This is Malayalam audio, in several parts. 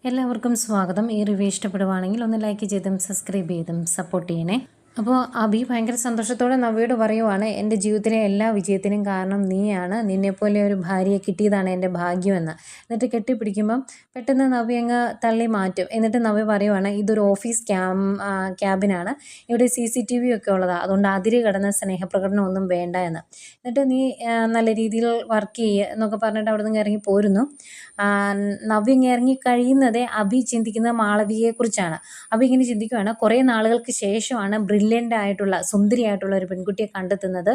എല്ലാവർക്കും സ്വാഗതം. ഈ റിവ്യൂ ഇഷ്ടപ്പെടുവാണെങ്കിൽ ഒന്ന് ലൈക്ക് ചെയ്തും സബ്സ്ക്രൈബ് ചെയ്തും സപ്പോർട്ട് ചെയ്യണേ. അപ്പോൾ അബി ഭയങ്കര സന്തോഷത്തോടെ നവ്യയോട് പറയുവാണ്, എൻ്റെ ജീവിതത്തിലെ എല്ലാ വിജയത്തിനും കാരണം നീയാണ്, നിന്നെപ്പോലെ ഒരു ഭാര്യയെ കിട്ടിയതാണ് എൻ്റെ ഭാഗ്യമെന്ന്. എന്നിട്ട് കെട്ടിപ്പിടിക്കുമ്പം പെട്ടെന്ന് നവ്യ അങ്ങ് തള്ളി മാറ്റും. എന്നിട്ട് നവ്യ പറയുവാണ്, ഇതൊരു ഓഫീസ് ക്യാബിനാണ്, ഇവിടെ CCTV ഒക്കെ ഉള്ളതാണ്, അതുകൊണ്ട് അതിര് കടന്ന സ്നേഹപ്രകടനം ഒന്നും വേണ്ട എന്ന്. എന്നിട്ട് നീ നല്ല രീതിയിൽ വർക്ക് ചെയ്യുക എന്നൊക്കെ പറഞ്ഞിട്ട് അവിടെ നിന്ന് ഇറങ്ങി പോരുന്നു. നവ്യ ഇങ്ങനെ ഇറങ്ങി കഴിയുന്നതേ അബി ചിന്തിക്കുന്നത് മാളവികയെക്കുറിച്ചാണ്. അബി ഇങ്ങനെ ചിന്തിക്കുകയാണ്, കുറേ നാളുകൾക്ക് ശേഷമാണ് ബ്രില്യൻ്റ് ആയിട്ടുള്ള സുന്ദരിയായിട്ടുള്ള ഒരു പെൺകുട്ടിയെ കണ്ടെത്തുന്നത്.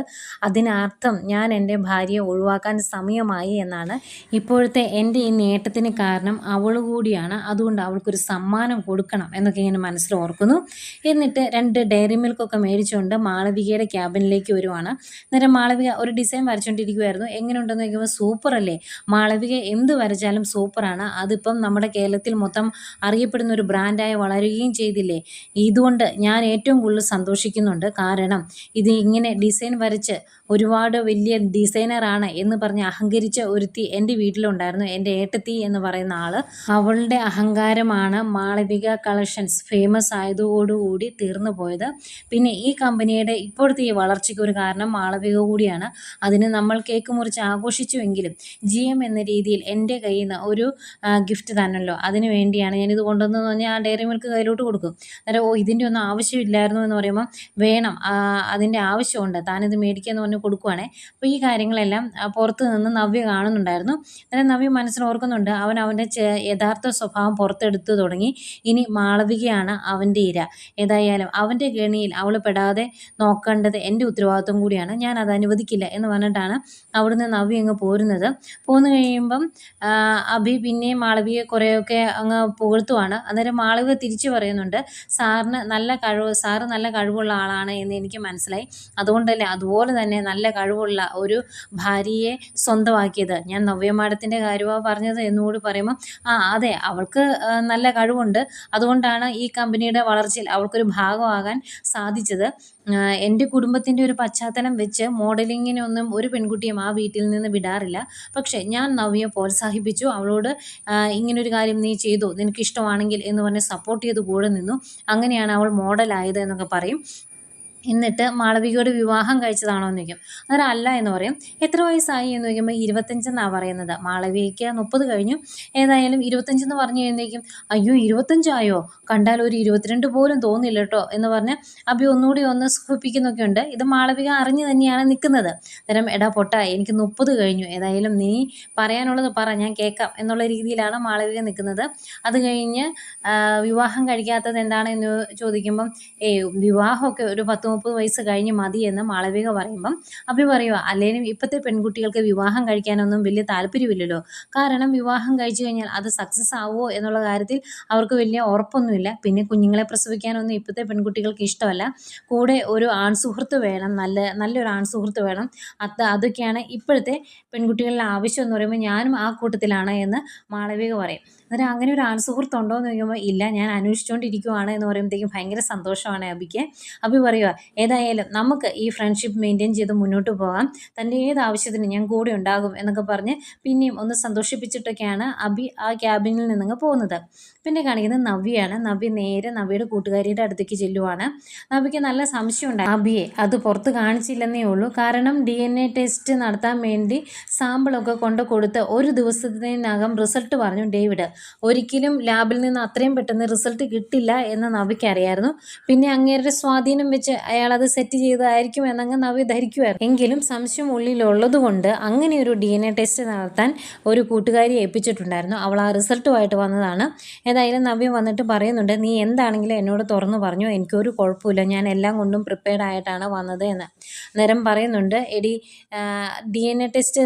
അതിനർത്ഥം ഞാൻ എൻ്റെ ഭാര്യയെ ഒഴിവാക്കാൻ സമയമായി എന്നാണ്. ഇപ്പോഴത്തെ എൻ്റെ ഈ നേട്ടത്തിന് കാരണം അവൾ കൂടിയാണ്, അതുകൊണ്ട് അവൾക്കൊരു സമ്മാനം കൊടുക്കണം എന്നൊക്കെ ഇങ്ങനെ മനസ്സിൽ ഓർക്കുന്നു. എന്നിട്ട് 2 ഡയറി മിൽക്കൊക്കെ മേടിച്ചുകൊണ്ട് മാളവികയുടെ ക്യാബിനിലേക്ക് വരുവാണ്. അന്നേരം മാളവിക ഒരു ഡിസൈൻ വരച്ചുകൊണ്ടിരിക്കുമായിരുന്നു. എങ്ങനെയുണ്ടെന്ന് ചോദിക്കുമ്പോൾ സൂപ്പർ അല്ലേ, മാളവിക എന്ത് വരച്ചാലും സൂപ്പറാണ്, അതിപ്പം നമ്മുടെ കേരളത്തിൽ മൊത്തം അറിയപ്പെടുന്ന ഒരു ബ്രാൻഡായി വളരുകയും ചെയ്തില്ലേ. ഇതുകൊണ്ട് ഞാൻ ഏറ്റവും കൂടുതൽ സന്തോഷിക്കുന്നുണ്ട്. കാരണം ഇത് ഇങ്ങനെ ഡിസൈൻ വരച്ച് ഒരുപാട് വലിയ ഡിസൈനറാണ് എന്ന് പറഞ്ഞ് അഹങ്കരിച്ച ഒരുത്തി എൻ്റെ വീട്ടിലുണ്ടായിരുന്നു, എൻ്റെ ഏട്ടത്തി എന്ന് പറയുന്ന ആൾ. അവളുടെ അഹങ്കാരമാണ് മാളവിക കളക്ഷൻസ് ഫേമസ് ആയതോടുകൂടി തീർന്നു പോയത്. പിന്നെ ഈ കമ്പനിയുടെ ഇപ്പോഴത്തെ ഈ വളർച്ചയ്ക്ക് ഒരു കാരണം മാളവിക കൂടിയാണ്. അതിന് നമ്മൾ കേക്ക് മുറിച്ച് ആഘോഷിച്ചുവെങ്കിലും GM എന്ന രീതിയിൽ എൻ്റെ കയ്യിൽ നിന്ന് ഒരു ഗിഫ്റ്റ് തന്നല്ലോ, അതിന് വേണ്ടിയാണ് ഞാനിത് കൊണ്ടുവന്നതെന്ന് പറഞ്ഞാൽ ആ ഡയറി മിൽക്ക് കയ്യിലോട്ട് കൊടുക്കും. അന്നേരം ഇതിൻ്റെ ഒന്നും ആവശ്യമില്ലായിരുന്നു എന്ന് പറയുമ്പോൾ വേണം, അതിൻ്റെ ആവശ്യമുണ്ട്, താനിത് മേടിക്കുക എന്ന് പറഞ്ഞ് കൊടുക്കുവാണേ. അപ്പോൾ ഈ കാര്യങ്ങളെല്ലാം പുറത്ത് നിന്ന് നവ്യ കാണുന്നുണ്ടായിരുന്നു. അന്നേരം നവ്യ മനസ്സിൽ ഓർക്കുന്നുണ്ട്, അവൻ്റെ യഥാർത്ഥ സ്വഭാവം പുറത്തെടുത്തു തുടങ്ങി. ഇനി മാളവികയാണ് അവൻ്റെ ഇര. ഏതായാലും അവൻ്റെ കെണിയിൽ അവൾ പെടാതെ നോക്കേണ്ടത് എൻ്റെ ഉത്തരവാദിത്വം കൂടിയാണ്, ഞാൻ അത് അനുവദിക്കില്ല എന്ന് പറഞ്ഞിട്ടാണ് അവിടുന്ന് നവ്യ അങ്ങ് പോരുന്നത്. പോന്നു കഴിയുമ്പം അഭി പിന്നെയും മാളവികയെ കുറേയൊക്കെ അങ്ങ് പുകഴ്ത്തുവാണ്. അന്നേരം മാളവിക തിരിച്ചു പറയുന്നുണ്ട്, സാറ് നല്ല കഴിവുള്ള ആളാണ് എന്ന് എനിക്ക് മനസ്സിലായി, അതുകൊണ്ടല്ലേ അതുപോലെ തന്നെ നല്ല കഴിവുള്ള ഒരു ഭാര്യയെ സ്വന്തമാക്കിയത്. ഞാൻ നവ്യ മാഡത്തിൻ്റെ കാര്യമാണ് പറഞ്ഞത് എന്നുകൂടി പറയുമ്പോൾ അതെ, അവൾക്ക് നല്ല കഴിവുണ്ട്, അതുകൊണ്ടാണ് ഈ കമ്പനിയുടെ വളർച്ചയിൽ അവൾക്കൊരു ഭാഗമാകാൻ സാധിച്ചത്. എൻ്റെ കുടുംബത്തിൻ്റെ ഒരു പശ്ചാത്തലം വെച്ച് മോഡലിങ്ങിനൊന്നും ഒരു പെൺകുട്ടിയും ആ വീട്ടിൽ നിന്ന് വിടാറില്ല. പക്ഷേ ഞാൻ നവ്യയെ പ്രോത്സാഹിപ്പിച്ചു, അവളോട് ഇങ്ങനൊരു കാര്യം നീ ചെയ്തു, നിനക്കിഷ്ടമാണെങ്കിൽ എന്ന് പറഞ്ഞ് സപ്പോർട്ട് ചെയ്ത് കൂടെ നിന്നു. അങ്ങനെയാണ് അവൾ മോഡലായത് എന്നൊക്കെ പറയും. എന്നിട്ട് മാളവികയോട് വിവാഹം കഴിച്ചതാണോ എന്ന് ചോദിക്കും. അന്നേരം അല്ല എന്ന് പറയും. എത്ര വയസ്സായി എന്ന് ചോദിക്കുമ്പോൾ 25 എന്നാണ് പറയുന്നത്. മാളവികയ്ക്ക് 30 കഴിഞ്ഞു. ഏതായാലും 25 എന്ന് പറഞ്ഞു കഴിഞ്ഞേക്കും. അയ്യോ 25 ആയോ, കണ്ടാൽ ഒരു 22 പോലും തോന്നില്ല കേട്ടോ എന്ന് പറഞ്ഞ് അബി ഒന്നുകൂടി ഒന്ന് സുഖിപ്പിക്കുന്നൊക്കെ ഉണ്ട്. ഇത് മാളവിക അറിഞ്ഞു തന്നെയാണ് നിൽക്കുന്നത്. അന്നേരം എടാ പൊട്ട, എനിക്ക് 30 കഴിഞ്ഞു, ഏതായാലും നീ പറയാനുള്ളത് പറ, ഞാൻ കേൾക്കാം എന്നുള്ള രീതിയിലാണ് മാളവിക നിൽക്കുന്നത്. അത് കഴിഞ്ഞ് വിവാഹം കഴിക്കാത്തത് എന്താണെന്ന് ചോദിക്കുമ്പം വിവാഹമൊക്കെ ഒരു 10-30 വയസ്സ് കഴിഞ്ഞ് മതി എന്ന് മാളവിക പറയുമ്പം അഭി പറയുക, അല്ലെങ്കിലും ഇപ്പോഴത്തെ പെൺകുട്ടികൾക്ക് വിവാഹം കഴിക്കാനൊന്നും വലിയ താല്പര്യമില്ലല്ലോ. കാരണം വിവാഹം കഴിച്ചു കഴിഞ്ഞാൽ അത് സക്സസ് ആവുമോ എന്നുള്ള കാര്യത്തിൽ അവർക്ക് വലിയ ഉറപ്പൊന്നുമില്ല. പിന്നെ കുഞ്ഞുങ്ങളെ പ്രസവിക്കാനൊന്നും ഇപ്പോഴത്തെ പെൺകുട്ടികൾക്ക് ഇഷ്ടമല്ല. കൂടെ ഒരു ആൺസുഹൃത്ത് വേണം, നല്ലൊരു ആൺസുഹൃത്ത് വേണം. അതൊക്കെയാണ് ഇപ്പോഴത്തെ പെൺകുട്ടികളുടെ ആവശ്യം എന്ന് പറയുമ്പോൾ ഞാനും ആ കൂട്ടത്തിലാണ് എന്ന് മാളവിക പറയും. അന്നേരം അങ്ങനെ ഒരു ആൺസുഹൃത്തുണ്ടോ എന്ന് ചോദിക്കുമ്പോൾ ഇല്ല, ഞാൻ അന്വേഷിച്ചുകൊണ്ടിരിക്കുവാണ് എന്ന് പറയുമ്പോഴത്തേക്കും ഭയങ്കര സന്തോഷമാണ് അബിക്ക്. അബി പറയുക, ഏതായാലും നമുക്ക് ഈ ഫ്രണ്ട്ഷിപ്പ് മെയിൻറ്റെയിൻ ചെയ്ത് മുന്നോട്ട് പോകാം, തൻ്റെ ഏത് ആവശ്യത്തിനും ഞാൻ കൂടെ ഉണ്ടാകും എന്നൊക്കെ പറഞ്ഞ് പിന്നെയും ഒന്ന് സന്തോഷിപ്പിച്ചിട്ടൊക്കെയാണ് അബി ആ ക്യാബിനിൽ നിന്നങ്ങ് പോകുന്നത്. പിന്നെ കാണിക്കുന്നത് നവ്യയാണ്. നവ്യ നേരെ നവ്യയുടെ കൂട്ടുകാരിയുടെ അടുത്തേക്ക് ചെല്ലുവാണ്. നവ്യയ്ക്ക് നല്ല സംശയം ഉണ്ടായി അബിയെ, അത് പുറത്ത് കാണിച്ചില്ലെന്നേ ഉള്ളൂ. കാരണം DNA ടെസ്റ്റ് നടത്താൻ വേണ്ടി സാമ്പിളൊക്കെ കൊണ്ട് കൊടുത്ത് ഒരു ദിവസത്തിനകം റിസൾട്ട് പറഞ്ഞു ഡേവിഡ്. ഒരിക്കലും ലാബിൽ നിന്ന് അത്രയും പെട്ടെന്ന് റിസൾട്ട് കിട്ടില്ല എന്ന് നവ്യയ്ക്ക് അറിയായിരുന്നു. പിന്നെ അങ്ങേരുടെ സ്വാധീനം വെച്ച് അയാൾ അത് സെറ്റ് ചെയ്തതായിരിക്കും എന്നങ്ങ് നവ്യ ധരിക്കുമായിരുന്നു. എങ്കിലും സംശയം ഉള്ളിലുള്ളത് കൊണ്ട് അങ്ങനെ ഒരു DNA ടെസ്റ്റ് നടത്താൻ ഒരു കൂട്ടുകാരിയെ ഏൽപ്പിച്ചിട്ടുണ്ടായിരുന്നു. അവൾ ആ റിസൾട്ടുമായിട്ട് വന്നതാണ്. ഏതായാലും നവ്യ വന്നിട്ട് പറയുന്നുണ്ട്, നീ എന്താണെങ്കിലും എന്നോട് തുറന്നു പറഞ്ഞു, എനിക്കൊരു കുഴപ്പമില്ല, ഞാൻ എല്ലാം കൊണ്ടും പ്രിപ്പയർഡ് ആയിട്ടാണ് വന്നത് എന്ന്. നേരം പറയുന്നുണ്ട്, എടി DNA ടെസ്റ്റ്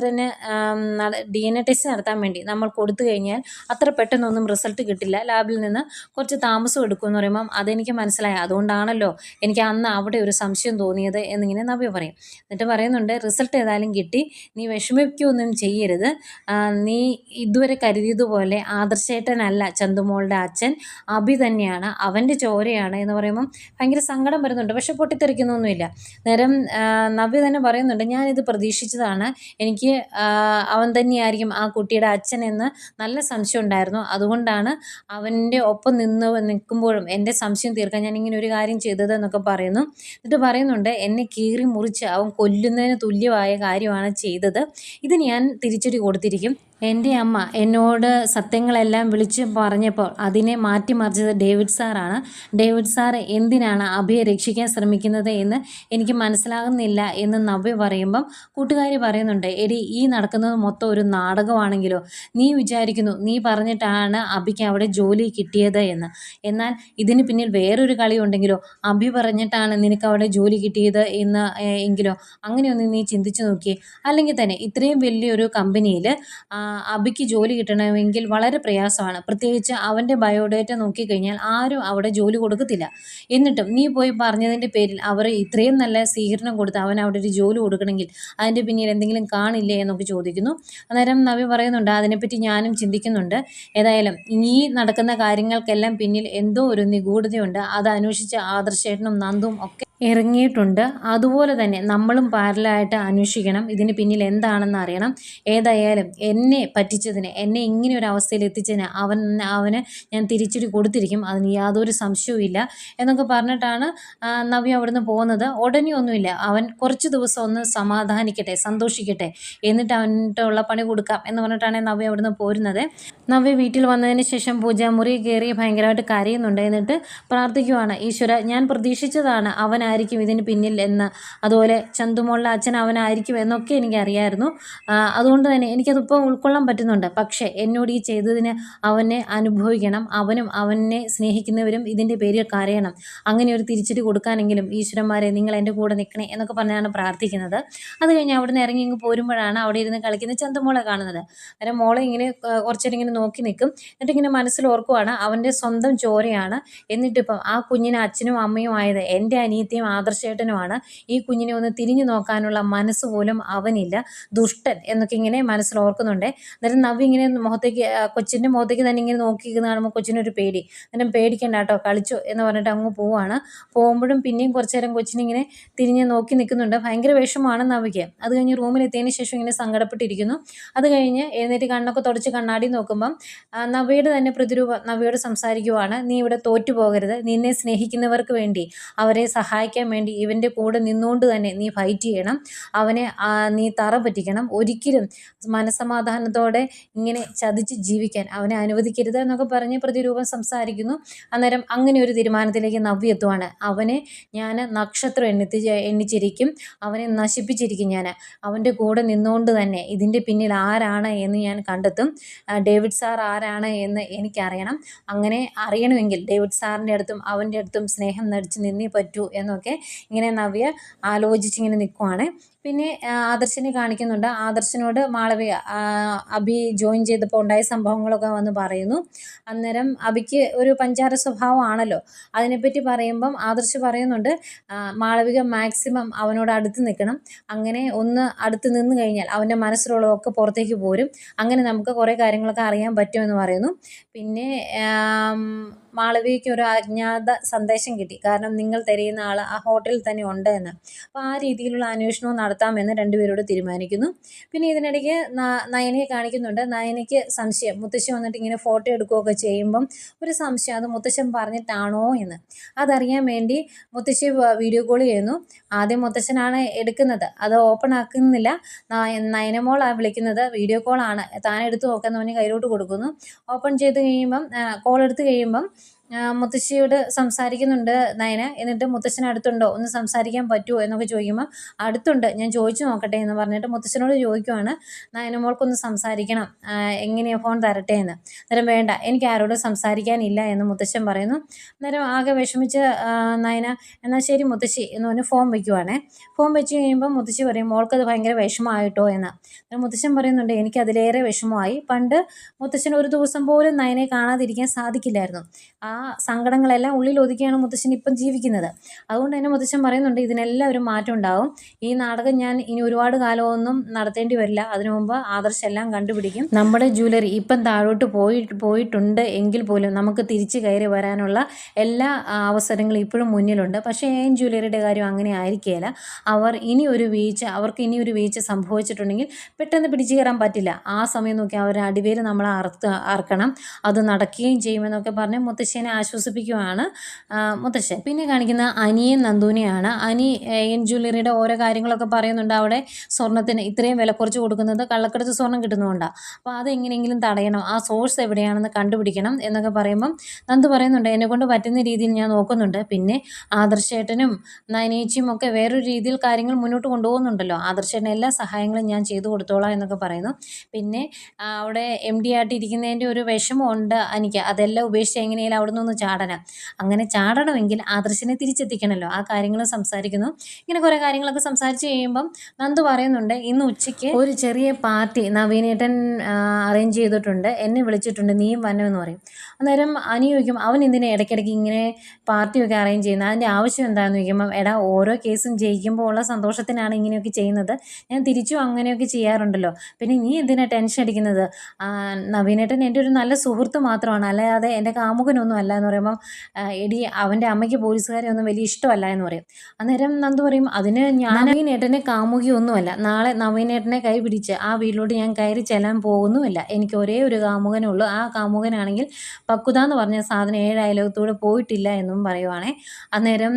നടത്താൻ വേണ്ടി നമ്മൾ കൊടുത്തു കഴിഞ്ഞാൽ അത്ര പെട്ടെന്നൊന്നും റിസൾട്ട് കിട്ടില്ല, ലാബിൽ നിന്ന് കുറച്ച് താമസം എടുക്കുമെന്ന് പറയുമ്പം അതെനിക്ക് മനസ്സിലായി, അതുകൊണ്ടാണല്ലോ എനിക്ക് അന്ന് അവിടെ ഒരു സംശയം തോന്നിയത് എന്നിങ്ങനെ നവ്യ പറയും. എന്നിട്ട് പറയുന്നുണ്ട്, റിസൾട്ട് ഏതായാലും കിട്ടി, നീ വിഷമിക്കുകയൊന്നും ചെയ്യരുത്. നീ ഇതുവരെ കരുതിയതുപോലെ ആദർശേട്ടനല്ല ചന്തുമോളുടെ അച്ഛൻ, അഭി തന്നെയാണ്, അവൻ്റെ ചോരയാണ് എന്ന് പറയുമ്പം ഭയങ്കര സങ്കടം വരുന്നുണ്ട്. പക്ഷെ പൊട്ടിത്തെറിക്കുന്നൊന്നുമില്ല. നേരം നവ്യ തന്നെ പറയുന്നുണ്ട്, ഞാനിത് പ്രതീക്ഷിച്ചതാണ്, എനിക്ക് അവൻ തന്നെയായിരിക്കും ആ കുട്ടിയുടെ അച്ഛൻ എന്ന് നല്ല സംശയം ഉണ്ടായിരുന്നു. അതുകൊണ്ടാണ് അവൻ്റെ ഒപ്പം നിൽക്കുമ്പോഴും എൻ്റെ സംശയം തീർക്കാൻ ഞാൻ ഇങ്ങനെ ഒരു കാര്യം ചെയ്തത് എന്നൊക്കെ പറയുന്നു. എന്നിട്ട് പറയുന്നുണ്ട്, എന്നെ കീറി മുറിച്ച് അവൻ കൊല്ലുന്നതിന് തുല്യമായ കാര്യമാണ് ചെയ്തത്. ഇത് ഞാൻ തിരിച്ചടി കൊടുത്തിരിക്കും. എൻ്റെ അമ്മ എന്നോട് സത്യങ്ങളെല്ലാം വിളിച്ച് പറഞ്ഞപ്പോൾ അതിനെ മാറ്റിമറിച്ചത് ഡേവിഡ് സാറാണ്. ഡേവിഡ് സാറ് എന്തിനാണ് അഭിയെ രക്ഷിക്കാൻ ശ്രമിക്കുന്നത് എന്ന് എനിക്ക് മനസ്സിലാകുന്നില്ല എന്ന് നവ്യ പറയുമ്പം കൂട്ടുകാരി പറയുന്നുണ്ട്, എടി ഈ നടക്കുന്നത് മൊത്തം ഒരു നാടകമാണെങ്കിലോ, നീ വിചാരിക്കുന്നു നീ പറഞ്ഞിട്ടാണ് അഭിക്ക് അവിടെ ജോലി കിട്ടിയത് എന്ന്. എന്നാൽ ഇതിന് പിന്നിൽ വേറൊരു കളി ഉണ്ടെങ്കിലോ, അഭി പറഞ്ഞിട്ടാണ് നിനക്ക് അവിടെ ജോലി കിട്ടിയത് എന്ന് എങ്കിലോ, അങ്ങനെയൊന്നും നീ ചിന്തിച്ചു നോക്കിയേ. അല്ലെങ്കിൽ തന്നെ ഇത്രയും വലിയൊരു കമ്പനിയിൽ അഭിക്ക് ജോലി കിട്ടണമെങ്കിൽ വളരെ പ്രയാസമാണ്. പ്രത്യേകിച്ച് അവൻ്റെ ബയോഡേറ്റ നോക്കിക്കഴിഞ്ഞാൽ ആരും അവിടെ ജോലി കൊടുക്കത്തില്ല. എന്നിട്ടും നീ പോയി പറഞ്ഞതിൻ്റെ പേരിൽ അവർ ഇത്രയും നല്ല സ്വീകരണം കൊടുത്ത് അവൻ അവിടെ ഒരു ജോലി കൊടുക്കണമെങ്കിൽ അതിൻ്റെ പിന്നിൽ എന്തെങ്കിലും കാണില്ലേ എന്നൊക്കെ ചോദിക്കുന്നു. അന്നേരം നവ്യ പറയുന്നുണ്ട്, അതിനെപ്പറ്റി ഞാനും ചിന്തിക്കുന്നുണ്ട്. ഏതായാലും ഈ നടക്കുന്ന കാര്യങ്ങൾക്കെല്ലാം പിന്നിൽ എന്തോ ഒരു നിഗൂഢതയുണ്ട്. അത് അന്വേഷിച്ച് ആദർശേട്ടനും നന്ദും ഒക്കെ ഇറങ്ങിയിട്ടുണ്ട്. അതുപോലെ തന്നെ നമ്മളും പാരലായിട്ട് അന്വേഷിക്കണം, ഇതിന് പിന്നിൽ എന്താണെന്ന് അറിയണം. ഏതായാലും എന്നെ പറ്റിച്ചതിന്, എന്നെ ഇങ്ങനെ ഒരു അവസ്ഥയിൽ എത്തിച്ചതിന് അവന് ഞാൻ തിരിച്ചടി കൊടുത്തിരിക്കും, അതിന് യാതൊരു സംശയവും ഇല്ല എന്നൊക്കെ പറഞ്ഞിട്ടാണ് നവ്യ അവിടുന്ന് പോകുന്നത്. ഉടനെ ഒന്നുമില്ല, അവൻ കുറച്ച് ദിവസം ഒന്ന് സമാധാനിക്കട്ടെ, സന്തോഷിക്കട്ടെ, എന്നിട്ട് അവനുള്ള പണി കൊടുക്കാം എന്ന് പറഞ്ഞിട്ടാണ് നവ്യ അവിടുന്ന് പോരുന്നത്. നവ്യ വീട്ടിൽ വന്നതിന് ശേഷം പൂജാമുറി കയറി ഭയങ്കരമായിട്ട് കരയുന്നുണ്ട്. എന്നിട്ട് പ്രാർത്ഥിക്കുവാണ്, ഈശ്വര, ഞാൻ പ്രതീക്ഷിച്ചതാണ് അവനായിരിക്കും ഇതിന് പിന്നിൽ എന്ന്, അതുപോലെ ചന്തുമോളുടെ അച്ഛൻ അവനായിരിക്കും എന്നൊക്കെ എനിക്കറിയായിരുന്നു. അതുകൊണ്ട് തന്നെ എനിക്കതിപ്പോൾ ഉൾക്കൊള്ളാൻ പറ്റുന്നുണ്ട്. പക്ഷേ എന്നോട് ഈ ചെയ്തതിന് അവനെ അനുഭവിക്കണം, അവനും അവനെ സ്നേഹിക്കുന്നവരും ഇതിൻ്റെ പേരിൽ കരയണം. അങ്ങനെ ഒരു തിരിച്ചടി കൊടുക്കാനെങ്കിലും ഈശ്വരന്മാരെ നിങ്ങൾ എൻ്റെ കൂടെ നിൽക്കണേ എന്നൊക്കെ പറഞ്ഞാണ് പ്രാർത്ഥിക്കുന്നത്. അത് കഴിഞ്ഞ് അവിടെ നിന്ന് ഇറങ്ങി ഇങ്ങ് പോരുമ്പോഴാണ് അവിടെ ഇരുന്ന് കളിക്കുന്ന ചന്തുമോളെ കാണുന്നത്. അന്നേരം മോളെ ഇങ്ങനെ കുറച്ചേരം ഇങ്ങനെ നോക്കി നിൽക്കും. എന്നിട്ടിങ്ങനെ മനസ്സിൽ ഓർക്കുവാണ്, അവൻ്റെ സ്വന്തം ചോരയാണ്, എന്നിട്ടിപ്പം ആ കുഞ്ഞിന് അച്ഛനും അമ്മയും ആയത് എൻ്റെ അനിയത്തിയും ആദർശേട്ടനുമാണ്. ഈ കുഞ്ഞിനെ ഒന്ന് തിരിഞ്ഞു നോക്കാനുള്ള മനസ്സ് പോലും അവനില്ല, ദുഷ്ടൻ എന്നൊക്കെ ഇങ്ങനെ മനസ്സിൽ ഓർക്കുന്നുണ്ട്. അന്നേരം നവ്യ ഇങ്ങനെ കൊച്ചിൻ്റെ മുഖത്തേക്ക് തന്നെ ഇങ്ങനെ നോക്കിയിരിക്കുന്ന കാണുമ്പോൾ കൊച്ചിനൊരു പേടി. അന്നേരം പേടിക്കണ്ട കേട്ടോ, കളിച്ചോ എന്ന് പറഞ്ഞിട്ട് അങ്ങ് പോവാണ്. പോകുമ്പോഴും പിന്നെയും കുറച്ച് നേരം കൊച്ചിനിങ്ങനെ തിരിഞ്ഞ് നോക്കി നിൽക്കുന്നുണ്ട്. ഭയങ്കര വിഷമമാണ് നവ്യയ്ക്ക്. അത് കഴിഞ്ഞ് റൂമിലെത്തിയതിന് ശേഷം ഇങ്ങനെ സങ്കടപ്പെട്ടിരിക്കുന്നു. അത് കഴിഞ്ഞ് എഴുന്നേറ്റ് കണ്ണൊക്കെ തുടച്ച് കണ്ണാടി നോക്കുമ്പം നവ്യയുടെ തന്നെ പ്രതിരൂപം നവ്യയോട് സംസാരിക്കുവാണ്, നീ ഇവിടെ തോറ്റു പോകരുത്, നിന്നെ സ്നേഹിക്കുന്നവർക്ക് വേണ്ടി, അവരെ സഹായിക്കാൻ വേണ്ടി ഇവൻ്റെ കൂടെ നിന്നുകൊണ്ട് തന്നെ നീ ഫൈറ്റ് ചെയ്യണം, അവനെ നീ തറ പറ്റിക്കണം, ഒരിക്കലും മനസ്സമാധാനത്തോടെ ഇങ്ങനെ ചതിച്ച് ജീവിക്കാൻ അവനെ അനുവദിക്കരുത് എന്നൊക്കെ പറഞ്ഞ് പ്രതിരൂപം സംസാരിക്കുന്നു. അന്നേരം അങ്ങനെ ഒരു തീരുമാനത്തിലേക്ക് നവ്യ എത്തുവാണ്. അവനെ ഞാൻ നക്ഷത്രം എണ്ണിച്ചിരിക്കും, അവനെ നശിപ്പിച്ചിരിക്കും, ഞാൻ അവൻ്റെ കൂടെ നിന്നുകൊണ്ട് തന്നെ ഇതിൻ്റെ പിന്നിൽ ആരാണ് എന്ന് ഞാൻ കണ്ടെത്തും, ഡേവിഡ് സാർ ആരാണ് എന്ന് എനിക്കറിയണം, അങ്ങനെ അറിയണമെങ്കിൽ ഡേവിഡ് സാറിൻ്റെ അടുത്തും അവൻ്റെ അടുത്തും സ്നേഹം നടിച്ച് നിന്നേ പറ്റൂ എന്നൊക്കെ ഇങ്ങനെ നവ്യ ആലോചിച്ചിങ്ങനെ നിൽക്കുവാണ്. പിന്നെ ആദർശിനെ കാണിക്കുന്നുണ്ട്. ആദർശിനോട് മാളവിക അഭി ജോയിൻ ചെയ്തപ്പോൾ ഉണ്ടായ സംഭവങ്ങളൊക്കെ വന്ന് പറയുന്നു. അന്നേരം അഭിക്ക് ഒരു പഞ്ചാര സ്വഭാവമാണല്ലോ, അതിനെപ്പറ്റി പറയുമ്പം ആദർശ് പറയുന്നുണ്ട്, മാളവിക മാക്സിമം അവനോട് അടുത്ത് നിൽക്കണം, അങ്ങനെ ഒന്ന് അടുത്ത് നിന്ന് കഴിഞ്ഞാൽ അവൻ്റെ മനസ്സിലുള്ളതൊക്കെ പുറത്തേക്ക് പോരും, അങ്ങനെ നമുക്ക് കുറേ കാര്യങ്ങളൊക്കെ അറിയാൻ പറ്റുമെന്ന് പറയുന്നു. പിന്നെ മാളവികയ്ക്ക് ഒരു അജ്ഞാത സന്ദേശം കിട്ടി, കാരണം നിങ്ങൾ തിരയുന്ന ആൾ ആ ഹോട്ടലിൽ തന്നെ ഉണ്ട് എന്ന്. അപ്പോൾ ആ രീതിയിലുള്ള അന്വേഷണവും നടത്താമെന്ന് രണ്ടുപേരോട് തീരുമാനിക്കുന്നു. പിന്നെ ഇതിനിടയ്ക്ക് നയനയെ കാണിക്കുന്നുണ്ട്. നയനയ്ക്ക് സംശയം, മുത്തശ്ശി വന്നിട്ട് ഇങ്ങനെ ഫോട്ടോ എടുക്കുകയൊക്കെ ചെയ്യുമ്പം ഒരു സംശയം, അത് മുത്തശ്ശൻ പറഞ്ഞിട്ടാണോ എന്ന്. അതറിയാൻ വേണ്ടി മുത്തശ്ശി വീഡിയോ കോൾ ചെയ്യുന്നു. ആദ്യം മുത്തശ്ശനാണ് എടുക്കുന്നത്, അത് ഓപ്പൺ ആക്കുന്നില്ല, നയനമോളാണ് വിളിക്കുന്നത്, വീഡിയോ കോളാണ്, താൻ എടുത്ത് നോക്കുന്നവന് കയ്യിലോട്ട് കൊടുക്കുന്നു. ഓപ്പൺ ചെയ്ത് കഴിയുമ്പം കോൾ എടുത്ത് കഴിയുമ്പം മുത്തശ്ശിയോട് സംസാരിക്കുന്നുണ്ട് നയന. എന്നിട്ട് മുത്തശ്ശൻ അടുത്തുണ്ടോ, ഒന്ന് സംസാരിക്കാൻ പറ്റുമോ എന്നൊക്കെ ചോദിക്കുമ്പോൾ അടുത്തുണ്ട്, ഞാൻ ചോദിച്ചു നോക്കട്ടെ എന്ന് പറഞ്ഞിട്ട് മുത്തശ്ശനോട് ചോദിക്കുവാണ്, നയനമോൾക്കൊന്ന് സംസാരിക്കണം, എങ്ങനെയാണ് ഫോൺ തരട്ടെ എന്ന്. അന്നേരം വേണ്ട, എനിക്ക് ആരോടും സംസാരിക്കാനില്ല എന്ന് മുത്തശ്ശൻ പറയുന്നു. അന്നേരം ആകെ വിഷമിച്ച് നയന എന്നാൽ ശരി മുത്തശ്ശി എന്ന് പറഞ്ഞ് ഫോൺ വയ്ക്കുവാണേ. ഫോൺ വെച്ച് കഴിയുമ്പോൾ മുത്തശ്ശി പറയും, മോൾക്കത് ഭയങ്കര വിഷമമായിട്ടോ എന്ന്. അന്നേരം മുത്തശ്ശൻ പറയുന്നുണ്ട്, എനിക്ക് അതിലേറെ വിഷമമായി. പണ്ട് മുത്തശ്ശൻ ഒരു ദിവസം പോലും നയനെ കാണാതിരിക്കാൻ സാധിക്കില്ലായിരുന്നു. ആ സങ്കടങ്ങളെല്ലാം ഉള്ളിൽ ഒതുക്കിയാണ് മുത്തശ്ശൻ ഇപ്പം ജീവിക്കുന്നത്. അതുകൊണ്ട് തന്നെ മുത്തശ്ശൻ പറയുന്നുണ്ട് ഇതിനെല്ലാം ഒരു മാറ്റം ഉണ്ടാവും. ഈ നാടകം ഞാൻ ഇനി ഒരുപാട് കാലമൊന്നും നടത്തേണ്ടി വരില്ല. അതിനു മുമ്പ് ആദർശ് എല്ലാം കണ്ടുപിടിക്കും. നമ്മുടെ ജ്വല്ലറി ഇപ്പം താഴോട്ട് പോയിട്ടുണ്ട് എങ്കിൽ പോലും നമുക്ക് തിരിച്ച് കയറി വരാനുള്ള എല്ലാ അവസരങ്ങളും ഇപ്പോഴും മുന്നിലുണ്ട്. പക്ഷേ AN ജ്വല്ലറിയുടെ കാര്യം അങ്ങനെ ആയിരിക്കുകയില്ല. അവർക്ക് ഇനി ഒരു വീഴ്ച സംഭവിച്ചിട്ടുണ്ടെങ്കിൽ പെട്ടെന്ന് പിടിച്ചു കയറാൻ പറ്റില്ല. ആ സമയം നോക്കി അവർ അടിവേര് നമ്മളെ അറക്കണം. അത് നടക്കുകയും ചെയ്യുമെന്നൊക്കെ പറഞ്ഞ് മുത്തശ്ശനെ ആശ്വസിപ്പിക്കുകയാണ് മുത്തശ്ശൻ. പിന്നെ കാണിക്കുന്ന അനിയും നന്ദുവിനെയാണ്. അനി AN ജ്വല്ലറിയുടെ ഓരോ കാര്യങ്ങളൊക്കെ പറയുന്നുണ്ട്. അവിടെ സ്വർണ്ണത്തിന് ഇത്രയും വില കുറച്ച് കൊടുക്കുന്നത് കള്ളക്കടത്ത് സ്വർണ്ണം കിട്ടുന്നതുകൊണ്ടാണ്. അപ്പോൾ അതെങ്ങനെയെങ്കിലും തടയണം, ആ സോഴ്സ് എവിടെയാണെന്ന് കണ്ടുപിടിക്കണം എന്നൊക്കെ പറയുമ്പം നന്ദു പറയുന്നുണ്ട് എന്നെക്കൊണ്ട് പറ്റുന്ന രീതിയിൽ ഞാൻ നോക്കുന്നുണ്ട്. പിന്നെ ആദർശേട്ടനും നയനേച്ചിയും ഒക്കെ വേറൊരു രീതിയിൽ കാര്യങ്ങൾ മുന്നോട്ട് കൊണ്ടുപോകുന്നുണ്ടല്ലോ. ആദർശേട്ടന് എല്ലാ സഹായങ്ങളും ഞാൻ ചെയ്തു കൊടുത്തോളാം എന്നൊക്കെ പറയുന്നു. പിന്നെ അവിടെ MD ആയിട്ട് ഇരിക്കുന്നതിൻ്റെ ഒരു വിഷമമുണ്ട് എനിക്ക്. അതെല്ലാം ഉപേക്ഷിച്ച് എങ്ങനെയാലും അവിടെ നിന്ന് ചാടണം. അങ്ങനെ ചാടണമെങ്കിൽ ആദർശിനെ തിരിച്ചെത്തിക്കണമല്ലോ. ആ കാര്യങ്ങൾ സംസാരിക്കുന്നു. ഇങ്ങനെ കുറേ കാര്യങ്ങളൊക്കെ സംസാരിച്ച് കഴിയുമ്പം നന്ദു പറയുന്നുണ്ട് ഇന്ന് ഉച്ചയ്ക്ക് ഒരു ചെറിയ പാർട്ടി നവീനേട്ടൻ അറേഞ്ച് ചെയ്തിട്ടുണ്ട്, എന്നെ വിളിച്ചിട്ടുണ്ട്, നീയും വരണമെന്ന് പറയും. അന്നേരം അനി ചോദിക്കും അവൻ എന്തിനാ ഇടയ്ക്കിടയ്ക്ക് ഇങ്ങനെ പാർട്ടിയൊക്കെ അറേഞ്ച് ചെയ്യുന്നത്, അതിൻ്റെ ആവശ്യം എന്താണെന്ന് ചോദിക്കുമ്പം എടാ ഓരോ കേസും ജയിക്കുമ്പോൾ ഉള്ള സന്തോഷത്തിനാണ് ഇങ്ങനെയൊക്കെ ചെയ്യുന്നത്, ഞാൻ തിരിച്ചും അങ്ങനെയൊക്കെ ചെയ്യാറുണ്ടല്ലോ, പിന്നെ നീ എന്തിനാ ടെൻഷൻ അടിക്കുന്നത്, നവീനേട്ടൻ എൻ്റെ ഒരു നല്ല സുഹൃത്ത് മാത്രമാണ്, അല്ലാതെ എൻ്റെ കാമുകനൊന്നും അല്ല എന്ന് പറയുമ്പം എടി അവൻ്റെ അമ്മയ്ക്ക് പോലീസുകാരെ ഒന്നും വലിയ ഇഷ്ടമല്ല എന്ന് പറയും. അന്നേരം നന്ദു പറയും അതിന് ഞാൻ നവീനേട്ടനെ കാമുകിയൊന്നുമല്ല, നാളെ നവീനേട്ടനെ കൈ പിടിച്ച് ആ വീട്ടിലോട്ട് ഞാൻ കയറി ചെല്ലാൻ പോകുന്നുമില്ല, എനിക്ക് ഒരേ ഒരു കാമുകനേ ഉള്ളൂ, ആ കാമുകനാണെങ്കിൽ പക്വത എന്ന് പറഞ്ഞ സാധനം 7 അയലോകത്തൂടെ പോയിട്ടില്ല എന്നും പറയുവാണേ. അന്നേരം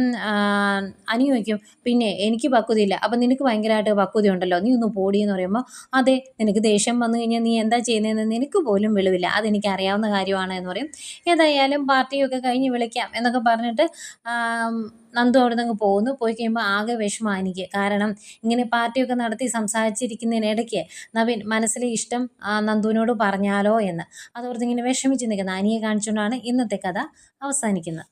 അനി ചോദിക്കും പിന്നെ എനിക്ക് പക്വതയില്ല, അപ്പം നിനക്ക് ഭയങ്കരമായിട്ട് പക്വതയുണ്ടല്ലോ, നീ ഒന്ന് പോടി എന്ന് പറയുമ്പോൾ അതെ നിനക്ക് ദേഷ്യം വന്നു കഴിഞ്ഞാൽ നീ എന്താ ചെയ്യുന്നതെന്ന് നിനക്ക് പോലും വെളിവില്ല, അതെനിക്ക് അറിയാവുന്ന കാര്യമാണ് എന്ന് പറയും. ഏതായാലും പാർട്ടിയൊക്കെ കഴിഞ്ഞ് വിളിക്കാം എന്നൊക്കെ പറഞ്ഞിട്ട് നന്ദു അവിടെ നിന്ന് പോകുന്നു. പോയി കഴിയുമ്പോൾ ആകെ വിഷമമാണ് എനിക്ക്. കാരണം ഇങ്ങനെ പാർട്ടിയൊക്കെ നടത്തി സംസാരിച്ചിരിക്കുന്നതിനിടയ്ക്ക് നവീൻ മനസ്സിലെ ഇഷ്ടം നന്ദുവിനോട് പറഞ്ഞാലോ എന്ന് അതോർത്ത് ഇങ്ങനെ വിഷമിച്ച് നിൽക്കുന്ന അനിയെ കാണിച്ചുകൊണ്ടാണ് ഇന്നത്തെ കഥ അവസാനിക്കുന്നത്.